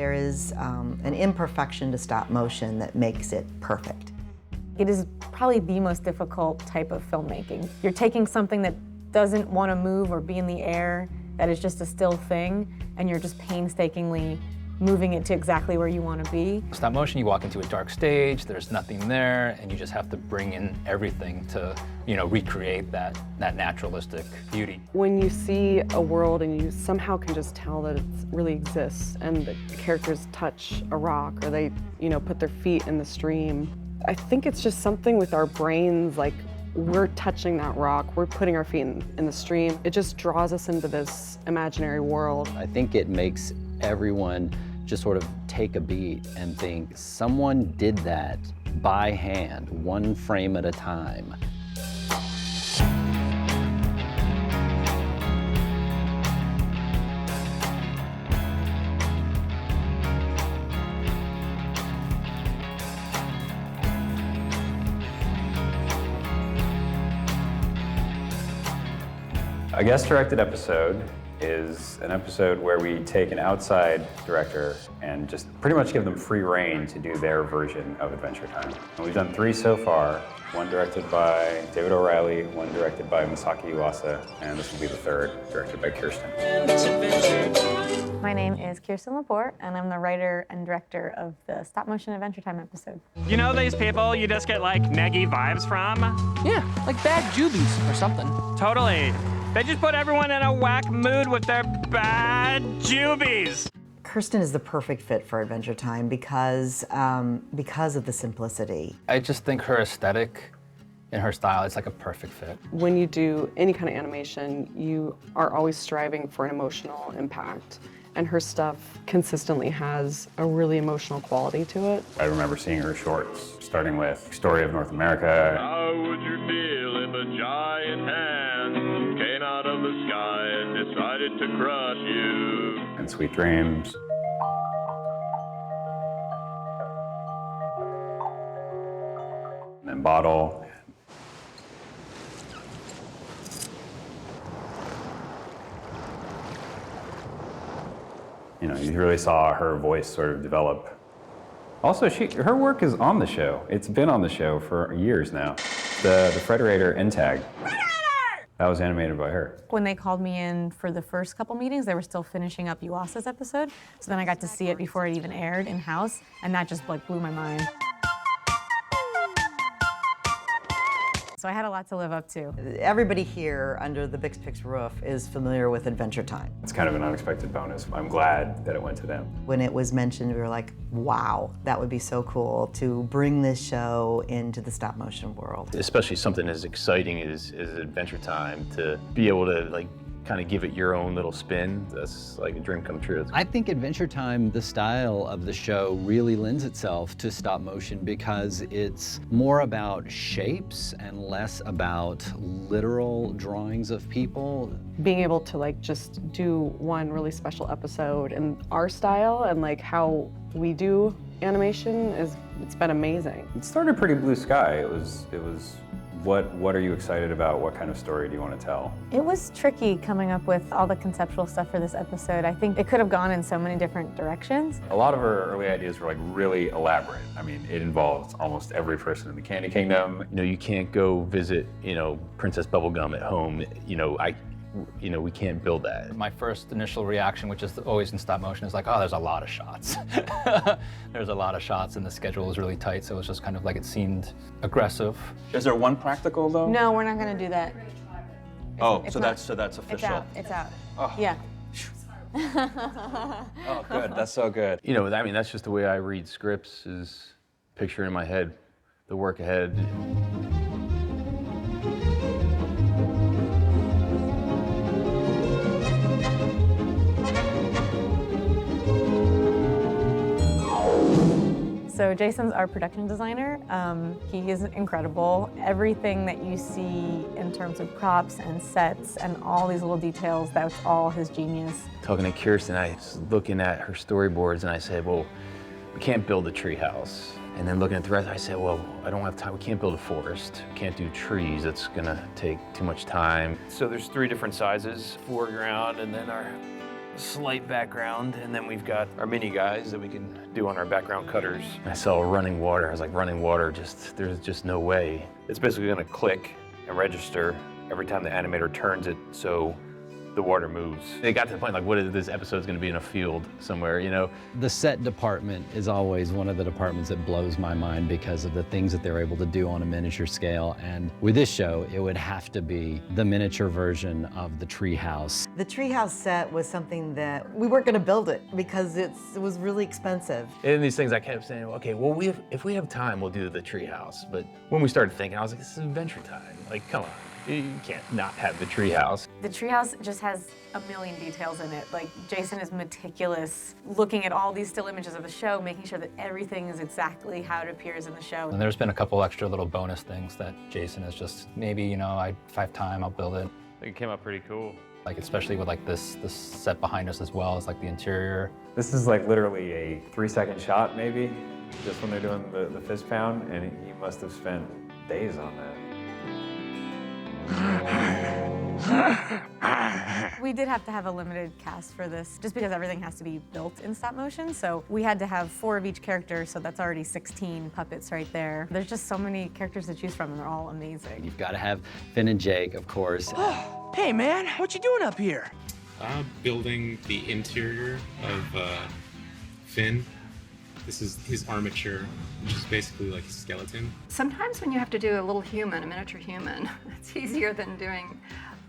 There is an imperfection to stop motion that makes it perfect. It is probably the most difficult type of filmmaking. You're taking something that doesn't want to move or be in the air, that is just a still thing, and you're just painstakingly moving it to exactly where you want to be. Stop motion, you walk into a dark stage, there's nothing there, and you just have to bring in everything to, recreate that naturalistic beauty. When you see a world and you somehow can just tell that it really exists, and the characters touch a rock, or they, put their feet in the stream, I think it's just something with our brains, like we're touching that rock, we're putting our feet in the stream. It just draws us into this imaginary world. I think it makes everyone just sort of take a beat and think, someone did that by hand, one frame at a time. A guest-directed episode is an episode where we take an outside director and just pretty much give them free rein to do their version of Adventure Time. And we've done 3 so far, one directed by David O'Reilly, one directed by Masaki Yuasa, and this will be the 3rd, directed by Kirsten. My name is Kirsten Laporte, and I'm the writer and director of the Stop Motion Adventure Time episode. You know these people you just get like neggy vibes from? Yeah, like bad Jubies or something. Totally. They just put everyone in a whack mood with their bad Jubies. Kirsten is the perfect fit for Adventure Time because of the simplicity. I just think her aesthetic and her style is like a perfect fit. When you do any kind of animation, you are always striving for an emotional impact. And her stuff consistently has a really emotional quality to it. I remember seeing her shorts, starting with Story of North America. How would you feel if a giant hand came out of the sky and decided to crush you? And Sweet Dreams. And then Bottle. You really saw her voice sort of develop. Also, her work is on the show. It's been on the show for years now. The Frederator N-Tag. That was animated by her. When they called me in for the first couple meetings, they were still finishing up Yuasa's episode, so then I got to see it before it even aired in-house, and that just blew my mind. So I had a lot to live up to. Everybody here under the Bix Pix roof is familiar with Adventure Time. It's kind of an unexpected bonus. I'm glad that it went to them. When it was mentioned, we were like, wow, that would be so cool to bring this show into the stop motion world. Especially something as exciting as Adventure Time, to be able to kind of give it your own little spin, that's like a dream come true. I think Adventure Time, the style of the show, really lends itself to stop motion because it's more about shapes and less about literal drawings of people. Being able to just do one really special episode in our style and how we do animation it's been amazing. It started pretty blue sky. It was what are you excited about? What kind of story do you want to tell? It was tricky coming up with all the conceptual stuff for this episode. I think it could have gone in so many different directions. A lot of her early ideas were really elaborate. I mean, it involved almost every person in the Candy Kingdom. You can't go visit, Princess Bubblegum at home. We can't build that. My first initial reaction, which is always in stop motion, is like, oh, there's a lot of shots. There's a lot of shots and the schedule is really tight, so it was just kind of it seemed aggressive. Is there one practical though? No, we're not gonna do that. So that's official. It's out. Oh. Yeah. Oh, good. That's so good. That's just the way I read scripts, is picture in my head the work ahead. So Jason's our production designer. He is incredible. Everything that you see in terms of props and sets and all these little details, that's all his genius. Talking to Kirsten, I was looking at her storyboards and I said, well, we can't build a tree house. And then looking at the rest, I said, well, I don't have time. We can't build a forest. We can't do trees. It's gonna take too much time. So there's 3 different sizes, foreground, and then our slight background, and then we've got our mini guys that we can do on our background cutters. I saw running water. I was like, running water, there's just no way. It's basically gonna click and register every time the animator turns it, so the water moves. It got to the point like, what is this episode's gonna be in a field somewhere, you know? The set department is always one of the departments that blows my mind because of the things that they're able to do on a miniature scale. And with this show, it would have to be the miniature version of the treehouse. The treehouse set was something that we weren't going to build it because it was really expensive. And these things I kept saying, okay, well, if we have time, we'll do the treehouse. But when we started thinking, I was like, this is Adventure Time. Like, come on. You can't not have the treehouse. The treehouse just has a million details in it. Like, Jason is meticulous, looking at all these still images of the show, making sure that everything is exactly how it appears in the show. And there's been a couple extra little bonus things that Jason has just, maybe, you know, if I have time, I'll build it. I think it came out pretty cool. Like, especially with like this set behind us as well as like the interior. This is like literally a 3-second shot, maybe, just when they're doing the fist pound, and he must have spent days on that. We did have to have a limited cast for this, just because everything has to be built in stop motion. So we had to have 4 of each character, so that's already 16 puppets right there. There's just so many characters to choose from, and they're all amazing. You've got to have Finn and Jake, of course. Hey, man, what you doing up here? Building the interior of Finn. This is his armature, which is basically like a skeleton. Sometimes when you have to do a little human, a miniature human, it's easier than doing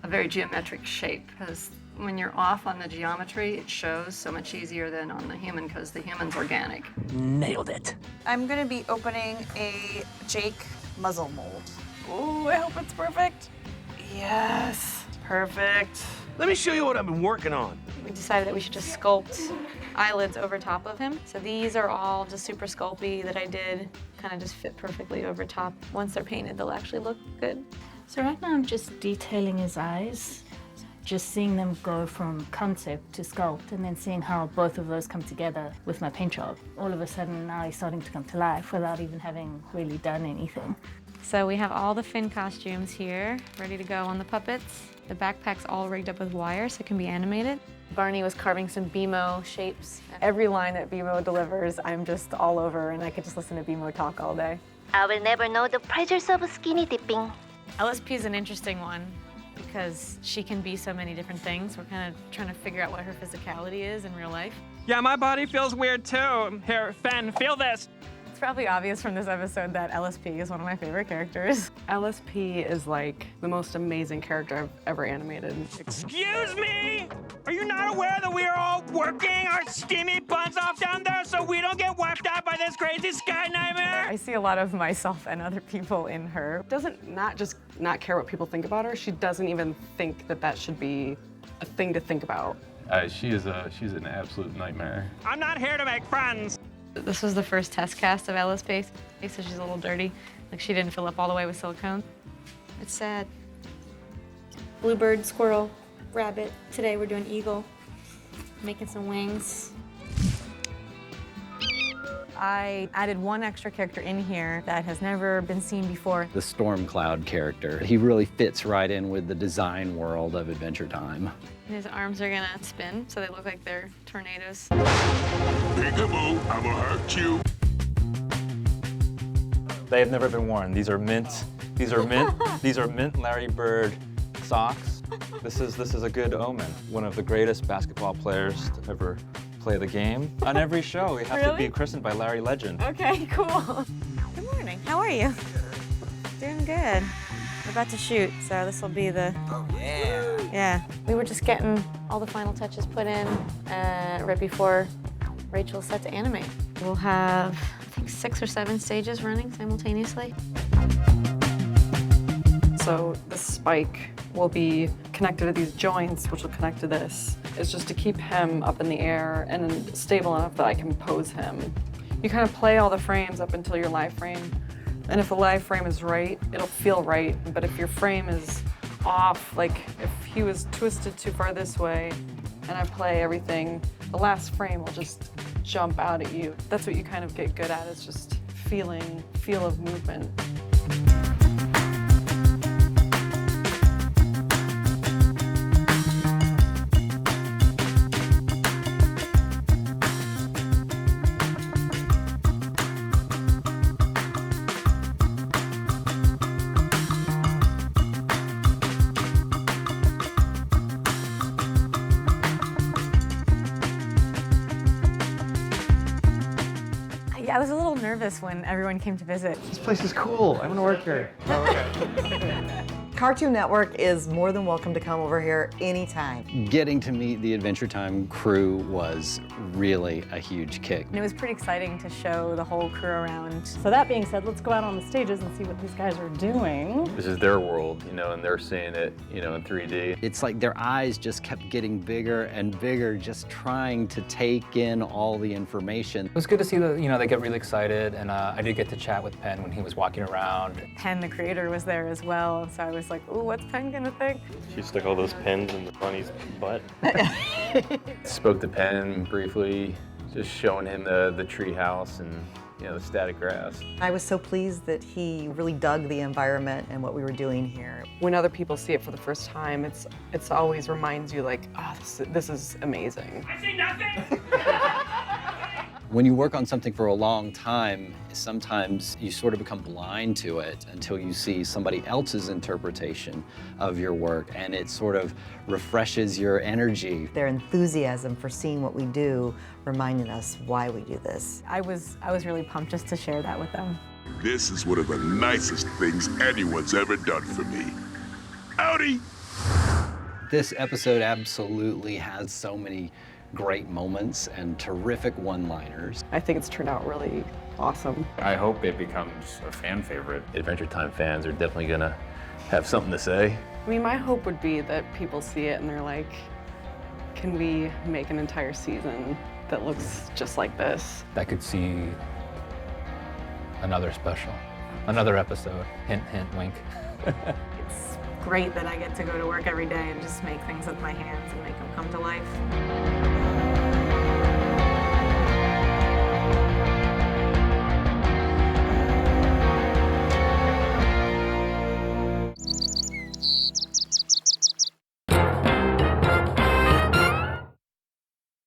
a very geometric shape, because when you're off on the geometry, it shows so much easier than on the human, because the human's organic. Nailed it. I'm gonna be opening a Jake muzzle mold. Ooh, I hope it's perfect. Yes, perfect. Let me show you what I've been working on. We decided that we should just sculpt eyelids over top of him. So these are all just super sculpey that I did, kind of just fit perfectly over top. Once they're painted, they'll actually look good. So right now I'm just detailing his eyes, just seeing them go from concept to sculpt, and then seeing how both of those come together with my paint job. All of a sudden now he's starting to come to life without even having really done anything. So we have all the Finn costumes here, ready to go on the puppets. The backpack's all rigged up with wire so it can be animated. Barney was carving some BMO shapes. Every line that BMO delivers, I'm just all over, and I could just listen to BMO talk all day. I will never know the pleasures of skinny dipping. LSP is an interesting one because she can be so many different things. We're kind of trying to figure out what her physicality is in real life. Yeah, my body feels weird too. Here, Finn, feel this. It's probably obvious from this episode that LSP is one of my favorite characters. LSP is like the most amazing character I've ever animated. Excuse me? Are you not aware that we are all working our steamy buns off down there so we don't get wiped out by this crazy sky nightmare? I see a lot of myself and other people in her. Doesn't not just not care what people think about her, she doesn't even think that that should be a thing to think about. She's an absolute nightmare. I'm not here to make friends. This was the first test cast of LSP, so she's a little dirty. Like, she didn't fill up all the way with silicone. It's sad. Bluebird, squirrel, rabbit. Today we're doing eagle. Making some wings. I added one extra character in here that has never been seen before. The Storm Cloud character. He really fits right in with the design world of Adventure Time. His arms are gonna spin, so they look like they're tornadoes. Peekaboo, I'ma hurt you. They have never been worn. These are mint. These are mint. These are mint Larry Bird socks. This is a good omen. One of the greatest basketball players to ever play the game. On every show, we have to be christened by Larry Legend. Okay, cool. Good morning. How are you? Doing good. We're about to shoot, so this will be the... Oh, yeah. Yeah. We were just getting all the final touches put in right before Rachel's set to animate. We'll have, I think, 6 or 7 stages running simultaneously. So the spike will be connected to these joints, which will connect to this. It's just to keep him up in the air and stable enough that I can pose him. You kind of play all the frames up until your live frame. And if the live frame is right, it'll feel right. But if your frame is off, like if he was twisted too far this way and I play everything, the last frame will just jump out at you. That's what you kind of get good at, is just feel of movement. Yeah, I was a little nervous when everyone came to visit. This place is cool. I want to work here. Cartoon Network is more than welcome to come over here anytime. Getting to meet the Adventure Time crew was really a huge kick. And it was pretty exciting to show the whole crew around. So that being said, let's go out on the stages and see what these guys are doing. This is their world, you know, and they're seeing it, you know, in 3D. It's like their eyes just kept getting bigger and bigger, just trying to take in all the information. It was good to see that, you know, they get really excited, and I did get to chat with Penn when he was walking around. Penn, the creator, was there as well, so I was like, ooh, what's Penn gonna think? She stuck all those pins in the bunny's butt. Spoke to Penn briefly, just showing him the tree house and, you know, the static grass. I was so pleased that he really dug the environment and what we were doing here. When other people see it for the first time, it's always reminds you like, oh, this is amazing. I see nothing! When you work on something for a long time, sometimes you sort of become blind to it until you see somebody else's interpretation of your work, and it sort of refreshes your energy. Their enthusiasm for seeing what we do reminded us why we do this. I was really pumped just to share that with them. This is one of the nicest things anyone's ever done for me. Howdy! This episode absolutely has so many great moments and terrific one-liners. I think it's turned out really awesome. I hope it becomes a fan favorite. Adventure Time fans are definitely gonna have something to say. I mean, my hope would be that people see it and they're like, can we make an entire season that looks just like this? I could see another special, another episode. Hint, hint, wink. It's great that I get to go to work every day and just make things with my hands and make them come to life.